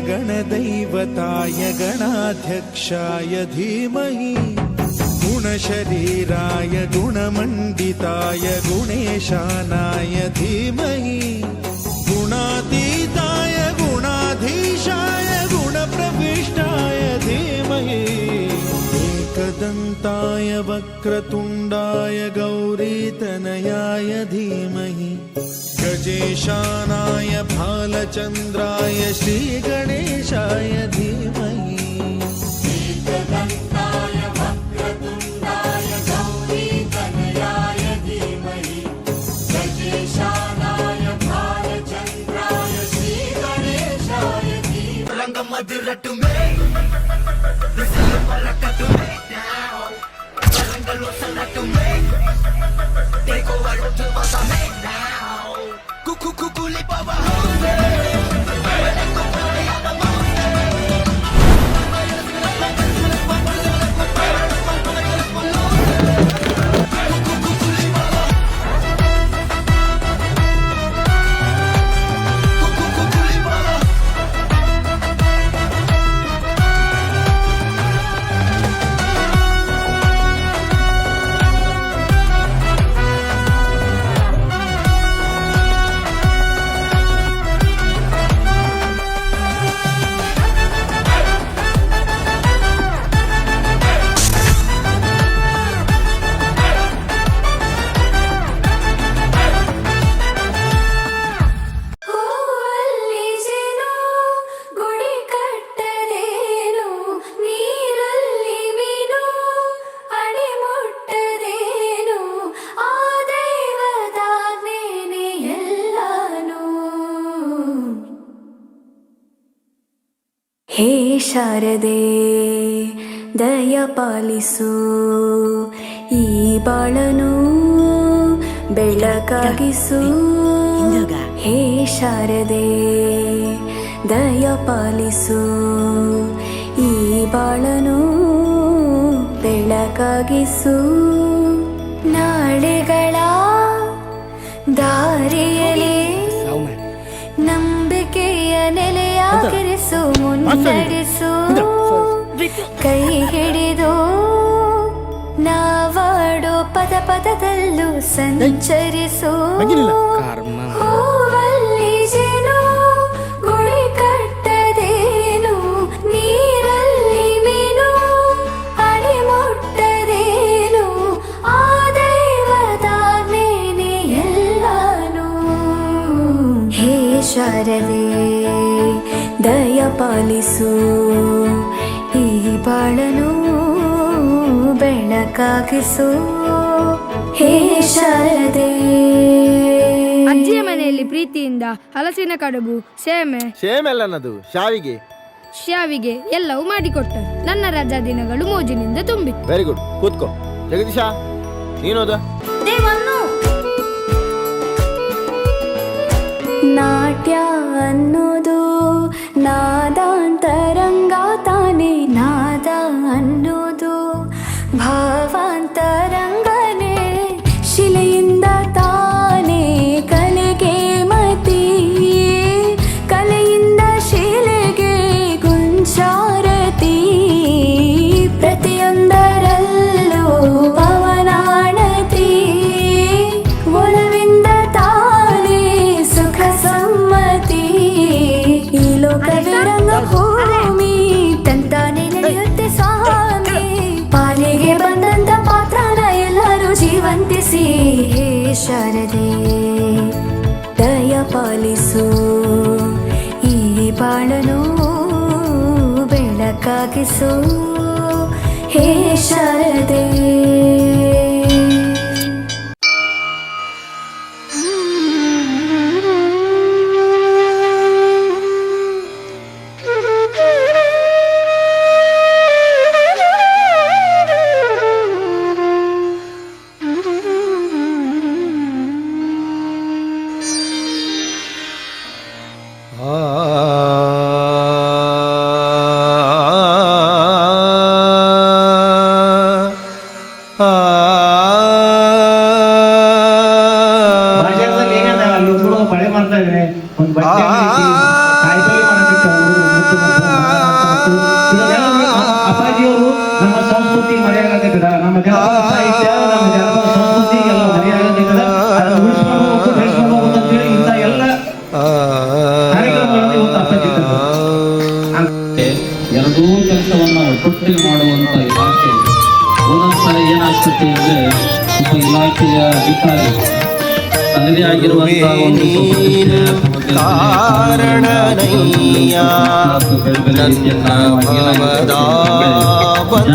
गणदैवताय गणाध्यक्षाय धीमहि गुणशरीराय गुणमण्डिताय गुणेशानाय धीमहि गुणातीताय गुणाधीशाय गुणप्रविष्टाय धीमहि एकदन्ताय वक्रतुण्डाय गौरीतनयाय धीमहि गजेशानाय भालचन्द्राय श्रीगणेशाय धीमहि एकदन्ताय वक्रतुण्डाय गौरीतनयाय धीमहि गजेशानाय भालचन्द्राय श्रीगणेशाय धीमहि रङ्गमधिरटुमे पलकटुमे रङ्गलोसनटुमे Take over to Basame now. Kukuli Baba Home. ಹೇ ಶಾರದೆ ದಯ ಪಾಲಿಸು ಈ ಬಾಳನು ಬೆಳಕಾಗಿಸು ಹೇ ಶಾರದೆ ದಯ ಪಾಲಿಸು ಈ ಬಾಳನು ಬೆಳಕಾಗಿಸು ನಾಳೆಗಳ ದಾರಿಯಲ್ಲಿ ನಂಬಿಕೆಯ ನೆಲೆಯಾಗಿರಿಸು ಮುನ್ನಡೆಸು ಕೈ ಹಿಡಿದು ನಾವಾಡೋ ಪದ ಪದದಲ್ಲೂ ಸಂಚರಿಸು ಹೂವಲ್ಲಿ ಜೇನು ಗುಡಿ ಕಟ್ಟದೇನು ನೀರಲ್ಲಿ ಮೀನು ಅಡಿ ಮುಟ್ಟದೇನು ಆ ದೈವದ ನೇನೆ ಎಲ್ಲಾನು ಹೇ ಶಾರದೆ ದಯ ಪಾಲಿಸು ಈ ಬಾಳನು ಬೆಳಕಾಗಿಸು ಹೇ ಶಾರದೆ. ಅಜ್ಜಿಯ ಮನೆಯಲ್ಲಿ ಪ್ರೀತಿಯಿಂದ ಹಲಸಿನ ಕಡುಬು ಸೇಮೆ ಅಲ್ಲನದು ಶಾವಿಗೆ ಎಲ್ಲವೂ ಮಾಡಿಕೊಟ್ಟರು. ನನ್ನ ರಜಾ ದಿನಗಳು ಮೋಜಿನಿಂದ ತುಂಬಿತ್ತು. ವೆರಿ ಗುಡ್, ಕೂತ್ಕೋ. ಜಗದೀಶ, ನೀನೋದ? ನಾಟ್ಯ ಅನ್ನೋದು ನಾದಾಂತರಂಗ ತಾನೆ, ನಾದ ಅನ್ನೋದು ಭಾವಾಂತರಂಗನೇ, ಶಿಲೆಯಿಂದ ತಾನೇ ಕಲೆಗೆ ಮತಿ, ಕಲೆಯಿಂದ ಶಿಲೆಗೆ ಗುಂಚಾರತಿ, ಪ್ರತಿಯೊಂದರಲ್ಲೂ ಪವನಾಣತಿ, ಒಲವಿಂದ ತಾನೇ ಸುಖ ಸಮ್ಮತಿ, ಈ ಲೋಕದ ರಂಗಭೂಮಿ ತಂತಾನೆ ನಡೆಯುತ್ತೆ ಸ್ವಾಮಿ, ಪಾಲಿಗೆ ಬಂದಂತ ಪಾತ್ರನ ಎಲ್ಲರೂ ಜೀವಂತಿಸಿ ಹೇ ಶಾರದೆ ದಯ ಪಾಲಿಸು ಈ ಬಾಳನು ಬೆಳಕಾಗಿಸು ಹೇ ಶಾರದೆ. ಸ್ಕೂಲ್ ಕೆಲಸವನ್ನು ಒಟ್ಟೊಟ್ಟಿಗೆ ಮಾಡುವಂಥ ಇಲಾಖೆ ಒಂದೊಂದ್ಸಲ ಏನಾಗ್ತದೆ ಅಂದರೆ ಒಬ್ಬ ಇಲಾಖೆಯ ಅಧಿಕಾರಿ ತನ್ನದೇ ಆಗಿರುವಂತಹ ಒಂದು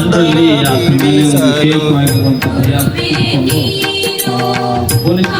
ಜನರಲ್ಲಿ ಆ ವಿಶೇಷವಾಗಿರುವಂಥ ಪೊಲೀಸ್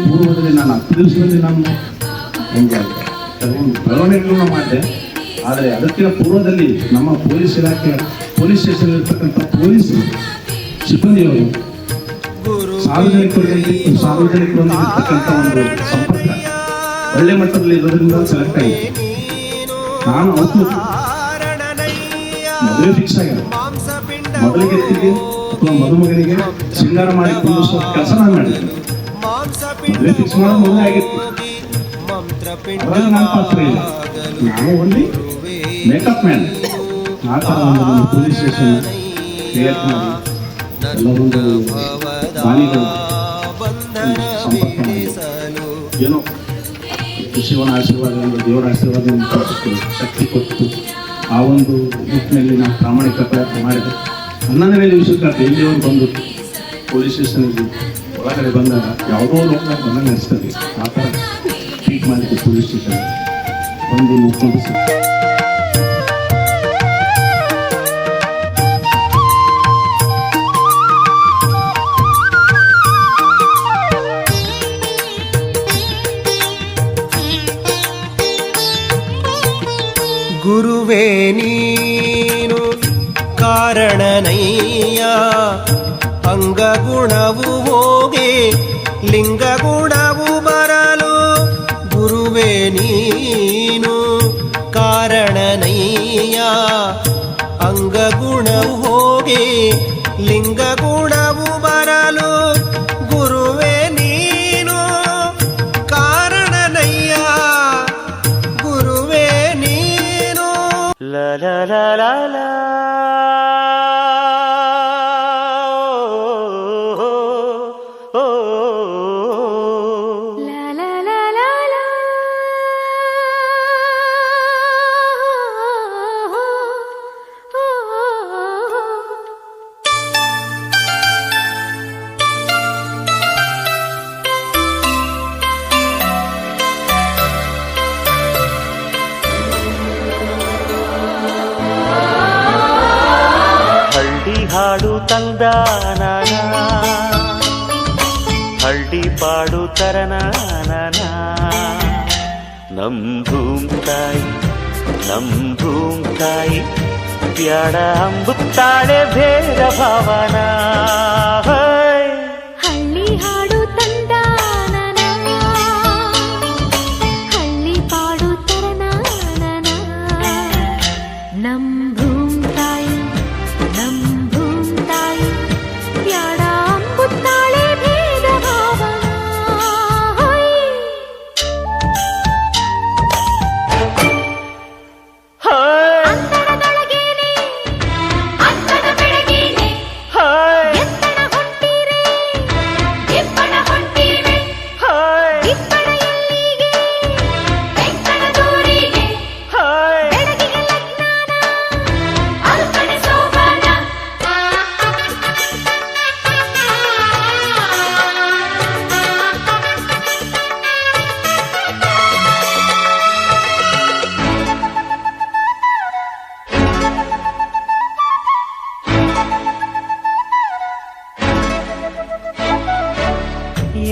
ಪೂರ್ವದಲ್ಲಿ ನಾನು 10 ದಿವಸದಲ್ಲಿ ನಾನು ಹೆಂಗೆ ಕೆಲವೊಂದು ಬೆಳವಣಿಗೆಗಳನ್ನು ಮಾಡಿದೆ. ಆದರೆ ಅದಕ್ಕಿಂತ ಪೂರ್ವದಲ್ಲಿ ನಮ್ಮ ಪೊಲೀಸ್ ಇಲಾಖೆ ಪೊಲೀಸ್ ಸ್ಟೇಷನ್ ಇರ್ತಕ್ಕಂಥ ಪೊಲೀಸ್ ಸಿಬ್ಬಂದಿಯವರು ಸಾರ್ವಜನಿಕರೊಂದಿಗಿರ್ತಕ್ಕಂಥ ಒಂದು ಸಂಪರ್ಕ ಒಳ್ಳೆ ಮಟ್ಟದಲ್ಲಿ ಇರೋದ್ರಿಂದ ಸೆಲೆಕ್ಟ್ ಆಗಿದೆ. ನಾನು ಅವತ್ತು ಮದುವೆ ಫಿಕ್ಸ್ ಆಗಿದೆ. ಮೊದಲಿಗೆ ಅಥವಾ ಮದುಮಗನಿಗೆ ಶೃಂಗಾರ ಮಾಡಿ ಕುಂದಿಸುವ ಕೆಲಸ ನಾನು ಮಾಡಿದ್ದೇನೆ. ಮದುವೆ ಫಿಕ್ಸ್ ಮಾಡೋದು ಮದುವೆ ಆಗಿತ್ತು. ಅವಾಗ ನಾನು ಪಾತ್ರ ಇಲ್ಲ, ನಾನು ಓನ್ಲಿ ಮೇಕಪ್ ಮ್ಯಾನ್. ಆ ಥರ ಒಂದು ಪೊಲೀಸ್ ಸ್ಟೇಷನ್ ಕ್ರಿಯೇಟ್ ಮಾಡಿ ಎಲ್ಲರೊಂದು ಬಾಲಿಗಳು ಸಂಪರ್ಕ ಮಾಡಿ ಏನೋ ಶಿವನ ಆಶೀರ್ವಾದದಿಂದ ದೇವರ ಆಶೀರ್ವಾದದಿಂದ ಶಕ್ತಿ ಕೊಟ್ಟು ಆ ಒಂದು ನಿಟ್ಟಿನಲ್ಲಿ ನಾವು ಪ್ರಾಮಾಣಿಕ ಪ್ರಯತ್ನ ಮಾಡಿದೆ. 11ನೇ ದಿವಸಕ್ಕೆ ಎಲ್ಲಿಯವರು ಬಂದು ಪೊಲೀಸ್ ಸ್ಟೇಷನ್ಗೆ ಒಳಗಡೆ ಬಂದಾಗ ಯಾವುದೋ ಲೋಕದಾಗ ಬಂದಂಗೆ ಅನಿಸ್ತದೆ. ಆ ಥರ ಟ್ರೀಟ್ ಮಾಡಿದ್ದು ಪೊಲೀಸ್ ಸ್ಟೇಷನ್ ಒಂದು ನೋಡ್ಕೊಂಡು ಗುರುವೇ ನೀನು ಕಾರಣನಯ್ಯ, ಅಂಗಗುಣವು ಹೋಗಿ ಲಿಂಗಗುಣವು ಬರಲು. ಗುರುವೇ ನೀನು ಕಾರಣನಯ್ಯ, ಅಂಗಗುಣವು ಹೋಗಿ ಲಿಂಗಗುಣವು ಬರಲು. ಗುರುವೇ ನೀನು ಕಾರಣನಯ್ಯ, ಗುರುವೇ ನೀನು. ಲ ಲ ಲ ಲ ಲ ಹಾಡು ತಂದಾನ, ಹಳ್ಳಿ ಪಾಡು ತರನಾನ. ನಮ್ ಭೂಮ್ ತಾಯಿ ಬ್ಯಾಡ ಅಂಬುತ್ತಾಳೆ ಭೇದ ಭಾವನ. ಹಳ್ಳಿ ಹಾಡು ತಂದಾನ, ಹಳ್ಳಿ ಪಾಡು ತರನಾನ. ನಮ್ ಭೂಮ್ ತಾಯಿ ಬ್ಯಾಡ ಅಂಬುತ್ತಾಳೆ ಭೇದ ಭಾವನ. ಅಂತರದ ಬೆಳಗೇನೆ ಎತ್ತಡ ಹೊಂಟಿ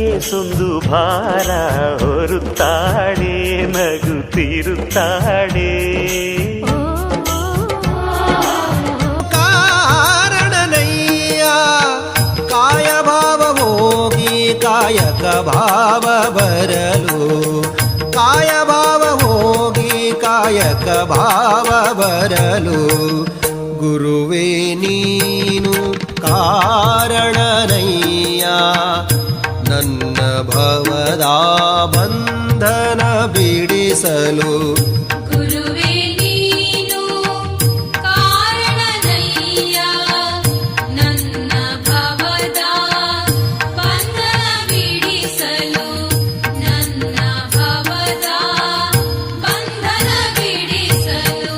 ಏಸೊಂದು ಭಾರ ಹೊರುತ್ತಾಳೆ ನಗುತ್ತಿರುತ್ತಾಳೆ. ಕಾರಣನಯ್ಯ ಕಾಯಭಾವ ಹೋಗಿ ಕಾಯಕ ಭಾವ ಬರಲು, ಕಾಯಭಾವ ಹೋಗಿ ಕಾಯಕ ಭಾವ ಬರಲು, ಗುರುವೇ ನೀನು ಕಾರಣನಯ್ಯ ನನ್ನ ಭವದ ಬಂಧನ ಬಿಡಿಸಲು. ಗುರುವೇ ನೀನು ಕಾರಣನಯ್ಯ ನನ್ನ ಭವದ ಬಂಧನ ಬಿಡಿಸಲು, ನನ್ನ ಭವದ ಬಂಧನ ಬಿಡಿಸಲು.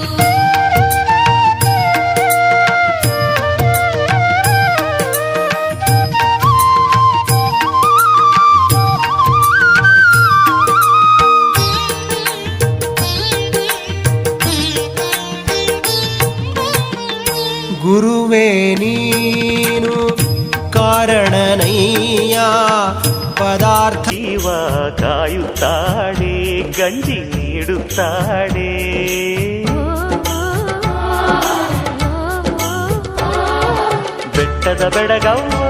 ಗುರುವೇ ನೀನು ಕಾರಣನಯ್ಯ ಪದಾರ್ಥ ಜೀವ ಕಾಯುತ್ತಾಳೆ ಗಂಜಿ ನೀಡುತ್ತಾಳೆ. ಬೆಟ್ಟದ ಬೆಡಗವ್ವ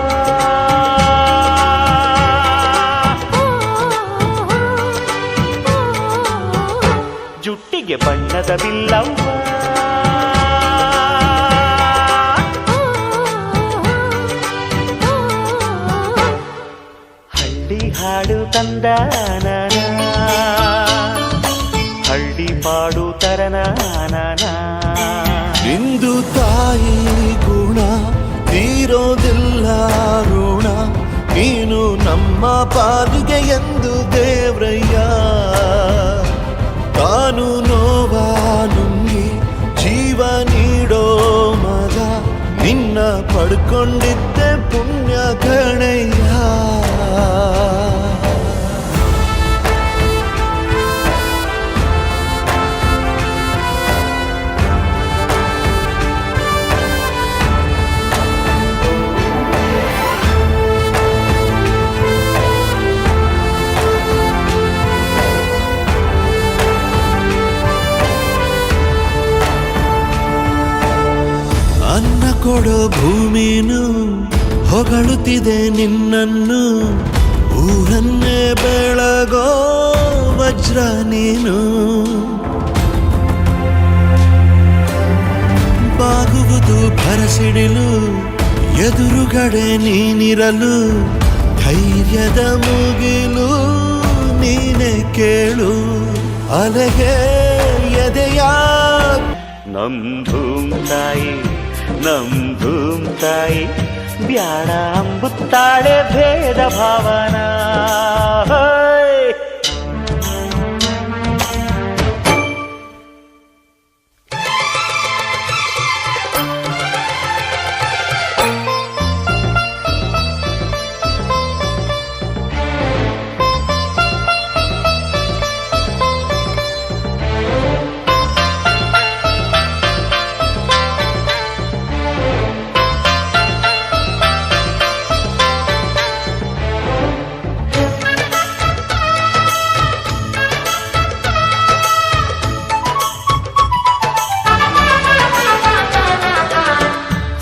ಜುಟ್ಟಿಗೆ ಬಣ್ಣದ ಬಿಲ್ಲವ್ವ, ಹಳ್ಳಿ ಹಾಡು ತಂದಾನ, ಹಳ್ಳಿ ಪಾಡು ತರನಾನ. ಇಂದು ತಾಯಿ ಗುಣ ತೀರೋದಿಲ್ಲ ಋಣ, ನೀನು ನಮ್ಮ ಪಾಲಿಗೆ ಎಂದು ದೇವ್ರಯ್ಯ. ತಾನು ನೋವ ನುಂಗಿ ಜೀವ ನೀಡೋ ಮಗ, ನಿನ್ನ ಪಡ್ಕೊಂಡಿದ್ದೆ ಪುಣ್ಯ ಗಣಯ್ಯ. ಅನ್ನ ಕೊಡೋ ಭೂಮಿನು ಹೊಗಳುತ್ತಿದೆ ನಿನ್ನನ್ನು, ಊರನ್ನೇ ಬೆಳಗೋ ವಜ್ರ ನೀನು. ಬಾಗುವುದು ಭರಸಿಡಿಲು ಎದುರುಗಡೆ ನೀನಿರಲು, ಧೈರ್ಯದ ಮುಗಿಲು ನೀನೆ ಕೇಳು, ಅಲೆಗೆ ಎದೆಯ. ನಮ್ ಧೂಮ್ ತಾಯಿ ನಮ್ ಧೂಮ್ ತಾಯಿ ಬ್ಯಾಡ ಅಂಬುತ್ತಾಳೆ ಭೇದ ಭಾವನ.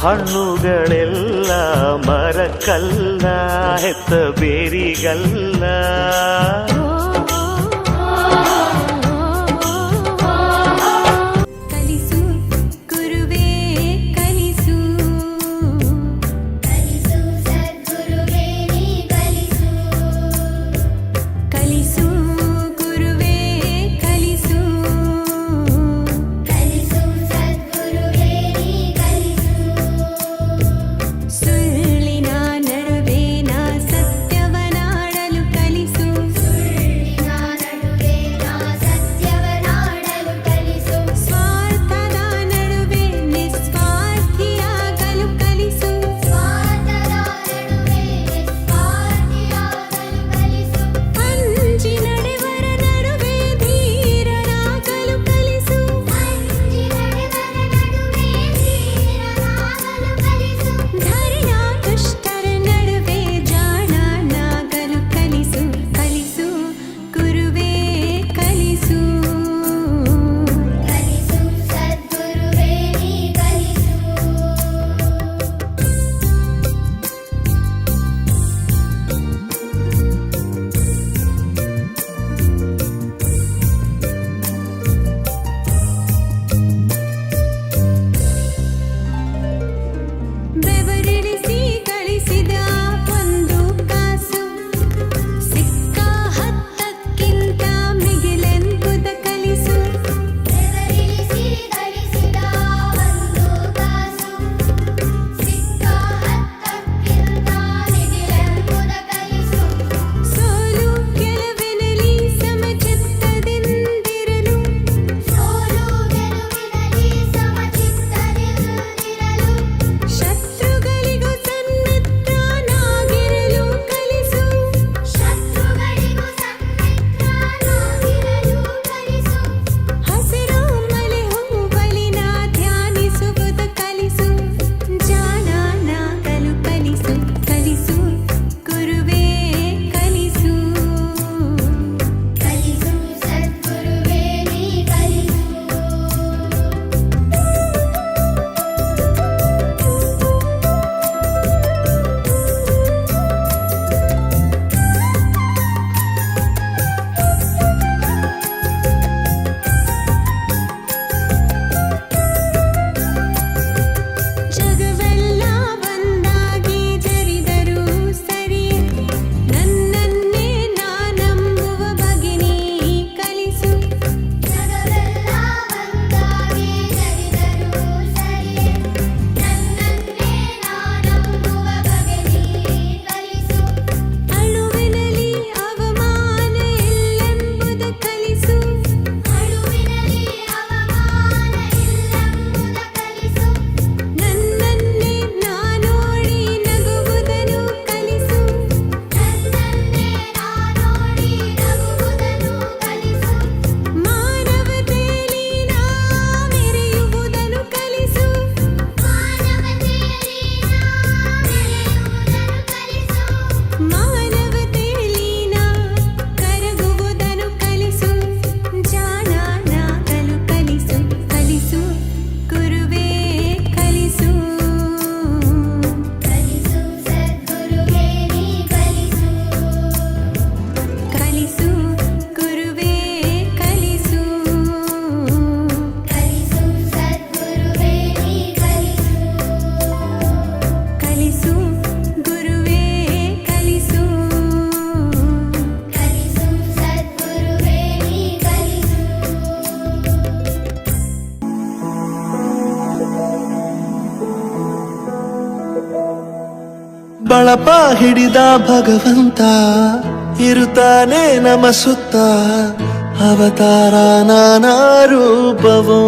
ಹಣ್ಣುಗಳೆಲ್ಲ ಮರಕ್ಕಲ್ಲ ಹೆತ್ತ ಬೇರಿಗಲ್ಲ. ಕಲಿಸು ಗುರುವೇ ಕಲಿಸು, ಕಲಿಸು ಸದ್ಗುರುವೇ ನೀ ಕಲಿಸು, ಕಲಿಸು ಗುರುವೇ ಕಲಿಸು, ಕಲಿಸು ಸದ್ಗುರುವೇ ನೀ ಕಲಿಸು. ಸುಳ್ಳಿನ ನಡುವೆ ನಾ ಸತ್ಯವನಾಡಲು ಕಲಿಸು, ಬಳಪ ಹಿಡಿದ ಭಗವಂತ ಇರುತ್ತಾನೆ ನಮ ಸುತ್ತ ಅವತಾರ ನಾನಾ ರೂಪವೋ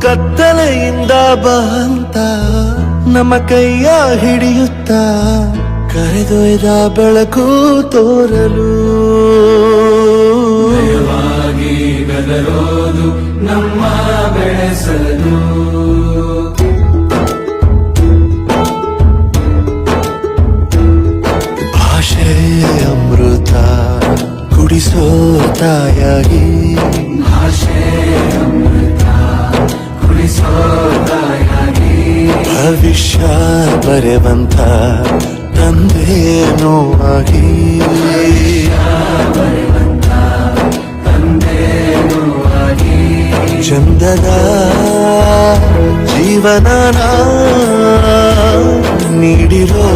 ಕತ್ತಲೆಯಿಂದ ಬಹಂತ ನಮ್ಮ ಕೈಯ ಹಿಡಿಯುತ್ತ ಕರೆದೊಯ್ದ ಬೆಳಕು ತೋರಲು ಗದರೋದು ನಮ್ಮ ಬೆಳೆಸಲು ಭಾಷೆ ಅಮೃತ ಕುಡಿಸೋ ತಾಯಾಗಿ ಭಾಷೆ ಅಮೃತ ಕುಡಿಸೋ ತಾಯಾಗಿ ಭವಿಷ್ಯ ಬರೆವಂತ ತಂದೇನೋ ಆಗಿ ಚಂದದ ಜೀವನ ನೀಡಿರೋ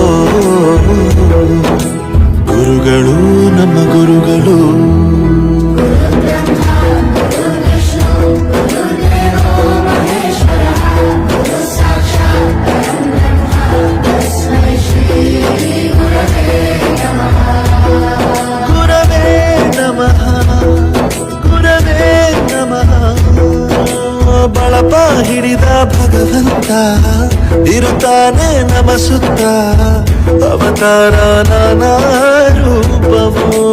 ಗುರುಗಳು ನಮ್ಮ ಗುರುಗಳು ಗುರವೇ ನಮಃ ಗುರವೇ ನಮಃ ಬಳಪ ಹಿಡಿದ ಭಗವಂತ ಇರುತ್ತಾನೆ ನಮ ಸುತ್ತ ಅವತಾರ ನಾನಾ ರೂಪವೋ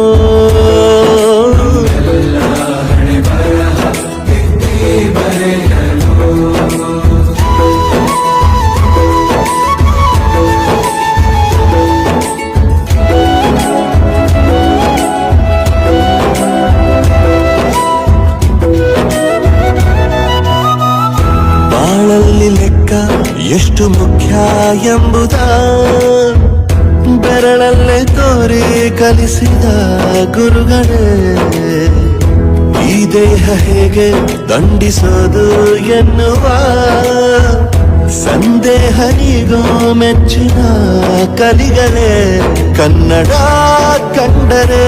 ಬಾಳಲ್ಲಿ ಲೆಕ್ಕ ಎಷ್ಟು ಮುಖ್ಯ ಎಂಬುದ ಬೆರಳಲ್ಲೇ ತೋರಿ ಕಲಿಸಿದ ಗುರುಗಳೇ ಈ ದೇಹ ಹೇಗೆ ದಂಡಿಸೋದು ಎನ್ನುವ ಸಂದೇಹ ಈಗೋ ಮೆಚ್ಚಿನ ಕಲಿಗಳೇ ಕನ್ನಡ ಕಂಡರೆ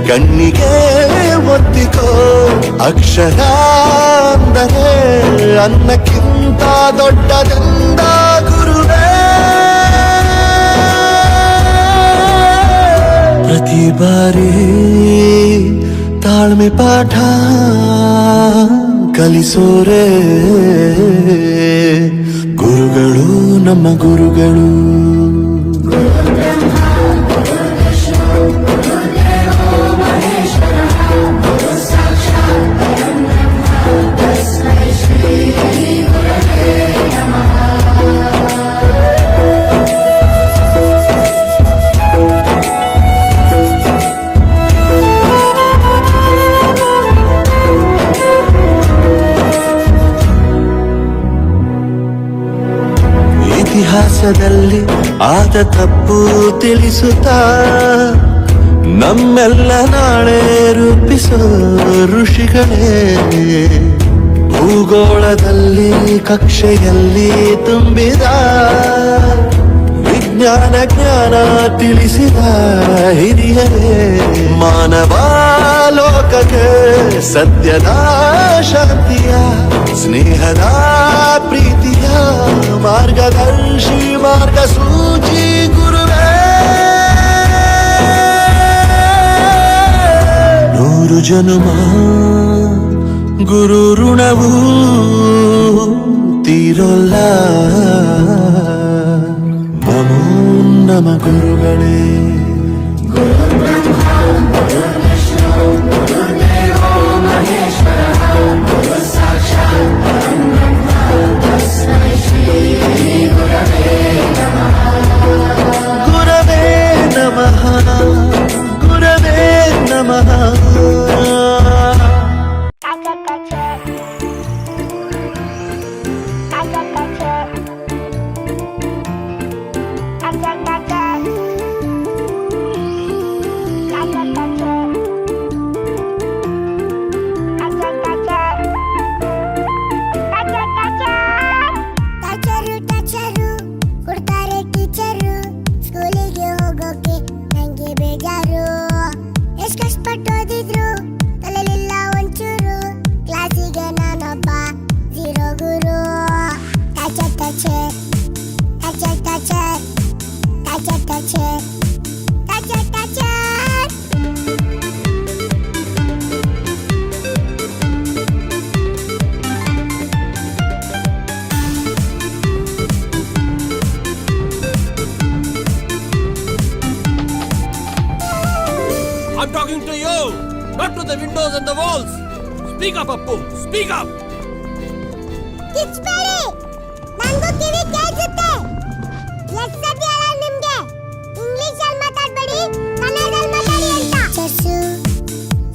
ಕಣ್ಣಿಗೆ ಒತ್ತಿಕೋ ಅಕ್ಷರ ಅಂದರೆ ಅನ್ನಕ್ಕಿಂತ ದೊಡ್ಡದೆಂದ ಗುರುವೇ ಪ್ರತಿ ಬಾರಿ ತಾಳ್ಮೆ ಪಾಠ ಕಲಿಸೋರೆ ಗುರುಗಳು ನಮ್ಮ ಗುರುಗಳು ಇತಿಹಾಸದಲ್ಲಿ ಆದ ತಪ್ಪು ತಿಳಿಸುತ್ತಾ ನಮ್ಮೆಲ್ಲ ನಾಳೆ ರೂಪಿಸೋ ಋಷಿಗಳೇ ಭೂಗೋಳದಲ್ಲಿ ಕಕ್ಷೆಯಲ್ಲಿ ತುಂಬಿದ ವಿಜ್ಞಾನ ಜ್ಞಾನ ತಿಳಿಸಿದ ಹಿರಿಯರೇ ಮಾನವ ಲೋಕಕ್ಕೆ ಸತ್ಯದ ಶಾಂತಿಯ ಸ್ನೇಹದ ಪ್ರೀತಿಯ ಮಾರ್ಗದರ್ಶಿ ಮಾರ್ಗಸೂಚಿ ಗುರುವೇ ನೂರು ಜನುಮ ಗುರು ಋಣವು ತೀರೋಲ್ಲ ನಮೋ ನಮ ಗುರುಗಳೇ ಗುರವೇ ನಮಃ ಗುರವೇ ನಮಃ I'm talking to you, not to the windows and the walls. Speak up, Appu. Speak up. ಕಿಚ್ಬೇಡಿ ನನಗೂ ಕಿವಿ ಕೇಳಿಸುತ್ತೆ ಎಷ್ಟು ಸತಿ ಹೇಳೋದು ನಿಮಗೆ ಇಂಗ್ಲಿಷ್ ಅಲ್ಲಿ ಮಾತಾಡಬೇಡಿ ಕನ್ನಡದಲ್ಲಿ ಮಾತಾಡಿ ಅಂತ ಚೆಸ್ಸು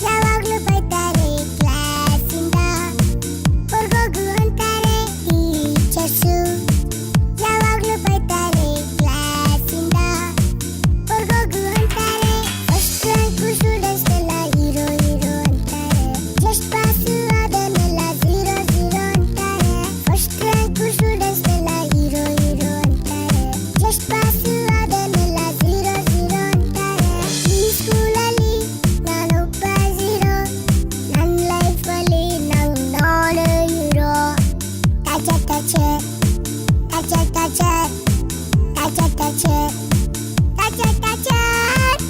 ಯಾವಾಗಲೂ ಬೈತಾರೆ ಕ್ಲಾಸಿಂದ ಹೊರಗೋಗು ಅಂತಾರೆ ಟೀಚರ್ಸು ಯಾವಾಗಲೂ ಬೈತಾರೆ ಕ್ಲಾಸಿಂದ ಹೊರಗೋಗು ಅಂತಾರೆ ಫಸ್ಟ್ ರ್ಯಾಂಕು ಸ್ಟೂಡೆಂಟ್ಸ್ ಎಲ್ಲ ಹೀರೋ ಹೀರೋ ಅಂತಾರೆ ಜಸ್ಟ್ ಪಾಸು ಅದನ್ನೆಲ್ಲ ಝೀರೋ ಝೀರೋ ಅಂತಾರೆ ಫಸ್ಟ್ ರ್ಯಾಂಕು ಸ್ಟೂಡೆಂಟ್ಸ್ ಎಲ್ಲ ಹೀರೋ ಹೀರೋ ಅಂತಾರೆ ಜಸ್ಟ್ ಪಾಸು ಅದನ್ನೆಲ್ಲ ಝೀರೋ ಝೀರೋ ಅಂತಾರೆ ಈ ಸ್ಕೂಲಲ್ಲಿ ನಾನೊಬ್ಬ ಝೀರೋ ನನ್ನ ಲೈಫಲ್ಲಿ ನಾನೇ ಹೀರೋ ಟಚರ್ ಟಚರ್ ಟಚರ್ ಟಚರ್ ಟಚರ್ ಟಚರ್ ಟಚರ್ ಟಚರ್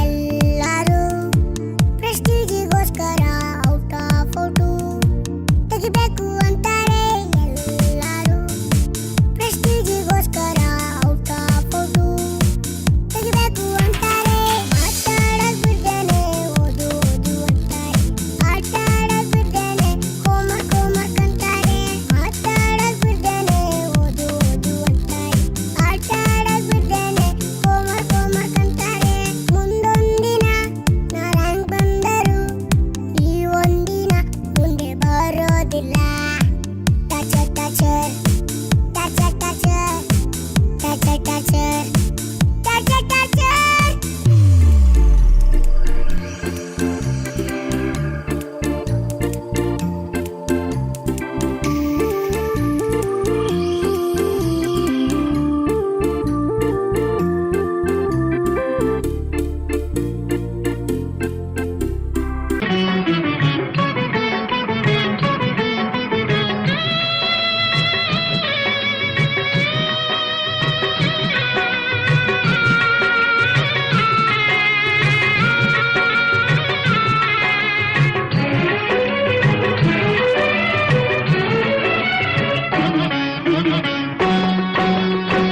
ಎಲ್ಲರೂ ಪ್ರೆಸ್ಟೀಜಿಗೋಸ್ಕರ ಔಟ್ ಆಫ್ ಔಟು ತೆಗಿಬೇಕು ಅಂತಾರೆ ಎಲ್ಲರೂ ಪ್ರೆಸ್ಟೀಜಿಗೋಸ್ಕರ ಔಟ್ ಆಫ್ ಔಟು ತೆಗಿಬೇಕು ಅಂತಾರೆ ಮಾತಾಡೋದು ಬಿಡ್ದೇನೆ ಓದು ಓದು ಅಂತಾರೆ ಆಟ ಆಡೋದು ಬಿಡ್ದೇನೆ ಹೋಮ್ವರ್ಕ್ ಹೋಮ್ವರ್ಕ್ ಅಂತಾರೆ ಮಾತಾಡೋದು ಬಿಡ್ದೇನೆ ಓದು ಓದು ಅಂತಾರೆ ಆಟ ಆಡೋದು ಬಿಡ್ದೇನೆ ಹೋಮ್ವರ್ಕ್ ಹೋಮ್ವರ್ಕ್ ಅಂತಾರೆ ಮುಂದೊಂದಿನ ನಾ ರ್ಯಾಂಕ್ ಬಂದರು ಈ ಒಂದಿನ ಮುಂದೆ ಬರೋದಿಲ್ಲ ಟಚರ್ ಟಚರ್ ಟಚರ್ ಟಚರ್ ಟಚರ್ ಟಚರ್ ಟಚರ್ ಟಚರ್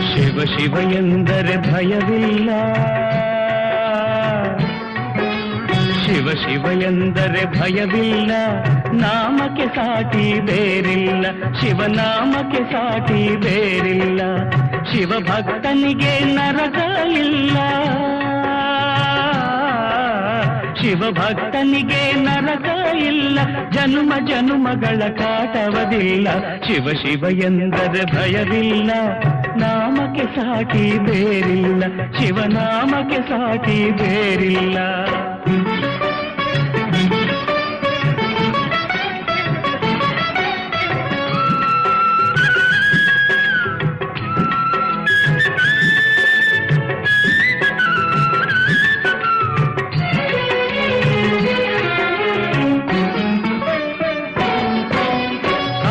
ಶಿವ ಶಿವ ಎಂದರೆ ಭಯವಿಲ್ಲ, ಶಿವ ಶಿವ ಎಂದರೆ ಭಯವಿಲ್ಲ, ನಾಮಕ್ಕೆ ಸಾಟಿ ಬೇರಿಲ್ಲ, ಶಿವನಾಮಕ್ಕೆ ಸಾಟಿ ಬೇರಿಲ್ಲ, ಶಿವ ಭಕ್ತನಿಗೆ ನರಕ ಇಲ್ಲ, ಶಿವ ಭಕ್ತನಿಗೆ ನರಕ ಇಲ್ಲ, ಜನುಮ ಜನುಮಗಳ ಕಾಟವದಿಲ್ಲ, ಶಿವ ಶಿವ ಎಂದರೆ ಭಯವಿಲ್ಲ, ನಾಮಕ್ಕೆ ಸಾಟಿ ಬೇರಿಲ್ಲ, ಶಿವನಾಮಕ್ಕೆ ಸಾಟಿ ಬೇರಿಲ್ಲ.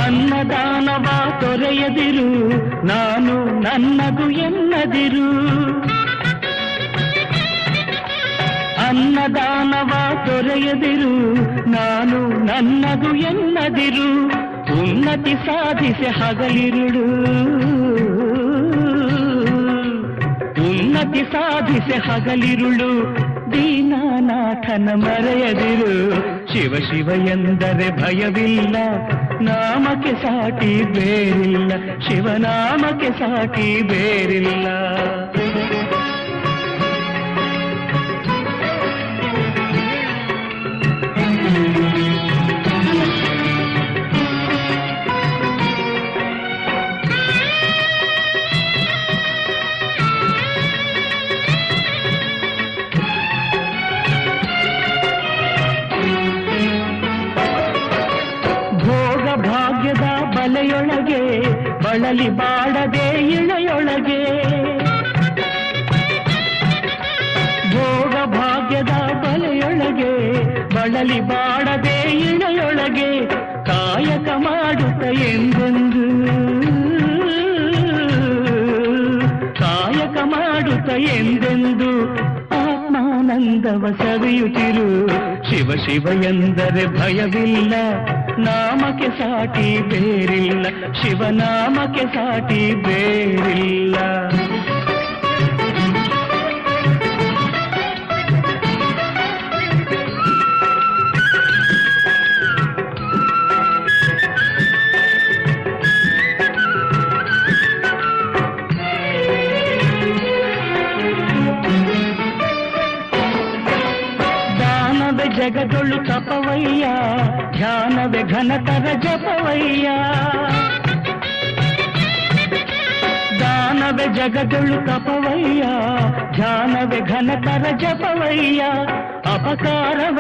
ಅನ್ನದಾನವ ತೊರೆಯದಿರು, ನಾನು ನನ್ನದು ಎನ್ನದಿರು, ಅನ್ನದಾನವ ತೊರೆಯದಿರು, ನಾನು ನನ್ನದು ಎನ್ನದಿರು, ಉನ್ನತಿ ಸಾಧಿಸಿ ಹಗಲಿರುಳು, ಉನ್ನತಿ ಸಾಧಿಸಿ ಹಗಲಿರುಳು, ದೀನನಾಥನ ಮರೆಯದಿರು, ಶಿವ ಶಿವ ಎಂದರೆ ಭಯವಿಲ್ಲ, ನಾಮಕ್ಕೆ ಸಾಟಿ ಬೇರಿಲ್ಲ, ಶಿವನಾಮಕ್ಕೆ ಸಾಟಿ ಬೇರಿಲ್ಲ. ಬಲೆಯೊಳಗೆ ಬಳಲಿ ಬಾಡದೆ ಇಳೆಯೊಳಗೆ ಭೋಗ ಭಾಗ್ಯದ ಬಲೆಯೊಳಗೆ ಬಳಲಿ ಬಾಡದೆ ಇಳೆಯೊಳಗೆ ಕಾಯಕ ಮಾಡುತ್ತ ಎಂದೆಂದು ಕಾಯಕ ಮಾಡುತ್ತ ಎಂದೆಂದು ಆತ್ಮಾನಂದವ ಸವಿಯುತ್ತಿರು ಶಿವ ಶಿವ ಎಂದರೆ ಭಯವಿಲ್ಲ ನಾಮಕ್ಕೆ ಸಾಟಿ ಬೇರಿಲ್ಲ ಶಿವನಾಮಕ್ಕೆ ಸಾಟಿ ಬೇರಿಲ್ಲ ಜಗದೊಳು ತಪವಯ್ಯ ಧ್ಯಾನವೇ ಘನತರ ಜಪವಯ್ಯ ದಾನವೇ ಜಗದೊಳು ತಪವಯ್ಯ ಧ್ಯಾನವೇ ಘನತರ ಜಪವಯ್ಯ ಅಪಕಾರವ